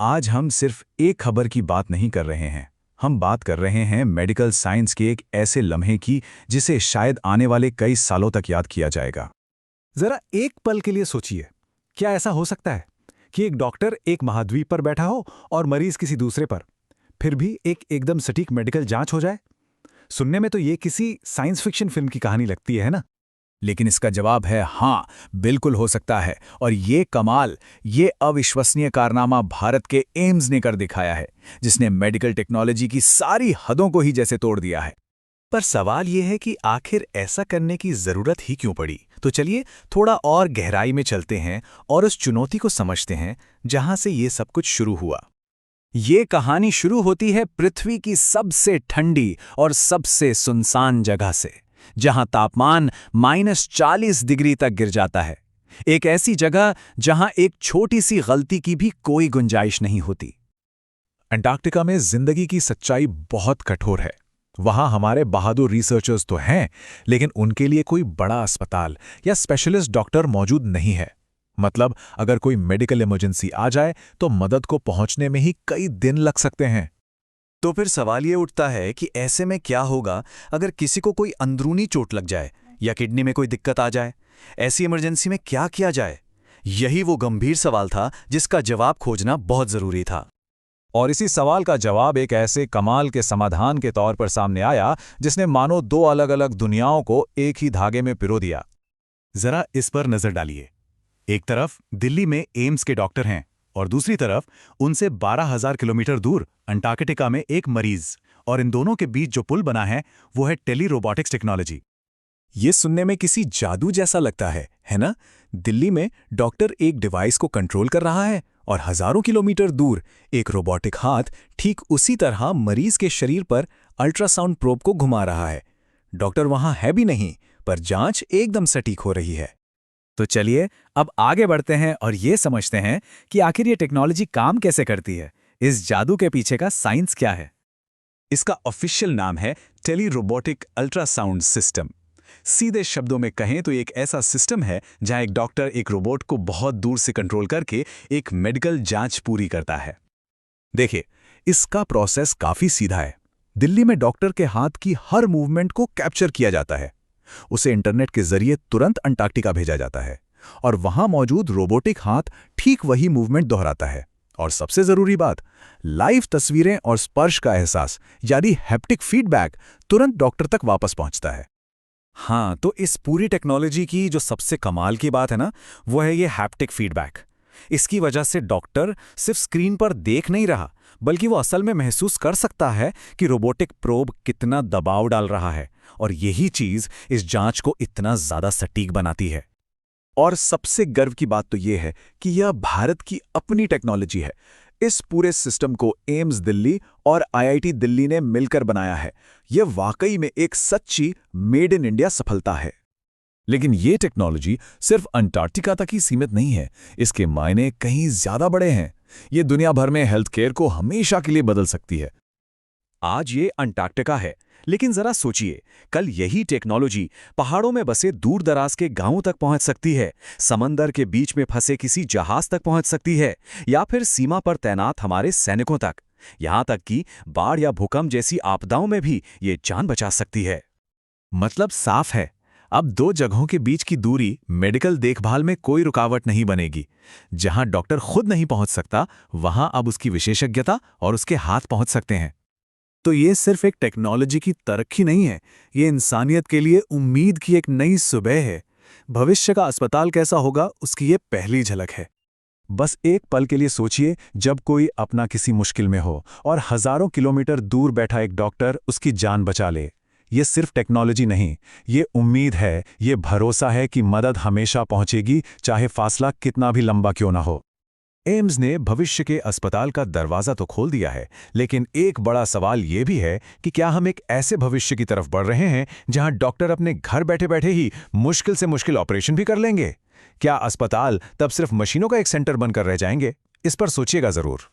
आज हम सिर्फ एक खबर की बात नहीं कर रहे हैं। हम बात कर रहे हैं मेडिकल साइंस के एक ऐसे लम्हे की जिसे शायद आने वाले कई सालों तक याद किया जाएगा। जरा एक पल के लिए सोचिए, क्या ऐसा हो सकता है कि एक डॉक्टर एक महाद्वीप पर बैठा हो और मरीज किसी दूसरे पर, फिर भी एक एकदम सटीक मेडिकल जांच हो जाए? सुनने में तो ये किसी साइंस फिक्शन फिल्म की कहानी लगती है ना? लेकिन इसका जवाब है हाँ, बिल्कुल हो सकता है। और ये कमाल, ये अविश्वसनीय कारनामा भारत के एम्स ने कर दिखाया है, जिसने मेडिकल टेक्नोलॉजी की सारी हदों को ही जैसे तोड़ दिया है। पर सवाल यह है कि आखिर ऐसा करने की जरूरत ही क्यों पड़ी? तो चलिए थोड़ा और गहराई में चलते हैं और उस चुनौती को समझते हैं जहां से ये सब कुछ शुरू हुआ। ये कहानी शुरू होती है पृथ्वी की सबसे ठंडी और सबसे सुनसान जगह से, जहां तापमान -40 डिग्री तक गिर जाता है। एक ऐसी जगह जहां एक छोटी सी गलती की भी कोई गुंजाइश नहीं होती। अंटार्कटिका में जिंदगी की सच्चाई बहुत कठोर है। वहां हमारे बहादुर रिसर्चर्स तो हैं, लेकिन उनके लिए कोई बड़ा अस्पताल या स्पेशलिस्ट डॉक्टर मौजूद नहीं है। मतलब अगर कोई मेडिकल इमरजेंसी आ जाए तो मदद को पहुंचने में ही कई दिन लग सकते हैं। तो फिर सवाल ये उठता है कि ऐसे में क्या होगा अगर किसी को कोई अंदरूनी चोट लग जाए या किडनी में कोई दिक्कत आ जाए? ऐसी इमरजेंसी में क्या किया जाए? यही वो गंभीर सवाल था जिसका जवाब खोजना बहुत जरूरी था। और इसी सवाल का जवाब एक ऐसे कमाल के समाधान के तौर पर सामने आया जिसने मानो दो अलग अलग दुनियाओं को एक ही धागे में पिरो दिया। जरा इस पर नजर डालिए। एक तरफ दिल्ली में एम्स के डॉक्टर हैं और दूसरी तरफ उनसे 12,000 किलोमीटर दूर अंटार्कटिका में एक मरीज, और इन दोनों के बीच जो पुल बना है वो है टेली रोबोटिक्स टेक्नोलॉजी। ये सुनने में किसी जादू जैसा लगता है ना? दिल्ली में डॉक्टर एक डिवाइस को कंट्रोल कर रहा है और हजारों किलोमीटर दूर एक रोबोटिक हाथ ठीक उसी तरह मरीज के शरीर पर अल्ट्रासाउंड प्रोब को घुमा रहा है। डॉक्टर वहां है भी नहीं, पर जांच एकदम सटीक हो रही है। तो चलिए अब आगे बढ़ते हैं और ये समझते हैं कि आखिर ये टेक्नोलॉजी काम कैसे करती है। इस जादू के पीछे का साइंस क्या है? इसका ऑफिशियल नाम है टेली रोबोटिक अल्ट्रासाउंड सिस्टम। सीधे शब्दों में कहें तो एक ऐसा सिस्टम है जहां एक डॉक्टर एक रोबोट को बहुत दूर से कंट्रोल करके एक मेडिकल जांच पूरी करता है। देखिए, इसका प्रोसेस काफी सीधा है। दिल्ली में डॉक्टर के हाथ की हर मूवमेंट को कैप्चर किया जाता है। उसे इंटरनेट के जरिए तुरंत अंटार्कटिका भेजा जाता है और वहां मौजूद रोबोटिक हाथ ठीक वही मूवमेंट दोहराता है। और सबसे जरूरी बात, लाइव तस्वीरें और स्पर्श का एहसास यानी हैप्टिक फीडबैक तुरंत डॉक्टर तक वापस पहुंचता है। हाँ, तो इस पूरी टेक्नोलॉजी की जो सबसे कमाल की बात है ना, वो है ये हैप्टिक फीडबैक। इसकी वजह से डॉक्टर सिर्फ स्क्रीन पर देख नहीं रहा, बल्कि वो असल में महसूस कर सकता है कि रोबोटिक प्रोब कितना दबाव डाल रहा है, और यही चीज इस जांच को इतना ज्यादा सटीक बनाती है। और सबसे गर्व की बात तो यह है कि यह भारत की अपनी टेक्नोलॉजी है। इस पूरे सिस्टम को एम्स दिल्ली और आईआईटी दिल्ली ने मिलकर बनाया है। यह वाकई में एक सच्ची मेड इन इंडिया सफलता है। लेकिन ये टेक्नोलॉजी सिर्फ अंटार्कटिका तक ही सीमित नहीं है। इसके मायने कहीं ज्यादा बड़े हैं। ये दुनिया भर में हेल्थ केयर को हमेशा के लिए बदल सकती है। आज ये अंटार्कटिका है, लेकिन जरा सोचिए, कल यही टेक्नोलॉजी पहाड़ों में बसे दूर दराज के गांवों तक पहुंच सकती है, समंदर के बीच में फंसे किसी जहाज तक पहुंच सकती है, या फिर सीमा पर तैनात हमारे सैनिकों तक। यहां तक कि बाढ़ या भूकंप जैसी आपदाओं में भी ये जान बचा सकती है। मतलब साफ है, अब दो जगहों के बीच की दूरी मेडिकल देखभाल में कोई रुकावट नहीं बनेगी। जहां डॉक्टर खुद नहीं पहुंच सकता, वहां अब उसकी विशेषज्ञता और उसके हाथ पहुंच सकते हैं। तो ये सिर्फ एक टेक्नोलॉजी की तरक्की नहीं है, ये इंसानियत के लिए उम्मीद की एक नई सुबह है। भविष्य का अस्पताल कैसा होगा, उसकी ये पहली झलक है। बस एक पल के लिए सोचिए, जब कोई अपना किसी मुश्किल में हो और हजारों किलोमीटर दूर बैठा एक डॉक्टर उसकी जान बचा ले। ये सिर्फ टेक्नोलॉजी नहीं, ये उम्मीद है, ये भरोसा है कि मदद हमेशा पहुंचेगी, चाहे फासला कितना भी लंबा क्यों ना हो। एम्स ने भविष्य के अस्पताल का दरवाजा तो खोल दिया है, लेकिन एक बड़ा सवाल ये भी है कि क्या हम एक ऐसे भविष्य की तरफ बढ़ रहे हैं जहां डॉक्टर अपने घर बैठे बैठे ही मुश्किल से मुश्किल ऑपरेशन भी कर लेंगे? क्या अस्पताल तब सिर्फ मशीनों का एक सेंटर बनकर रह जाएंगे? इस पर सोचिएगा जरूर।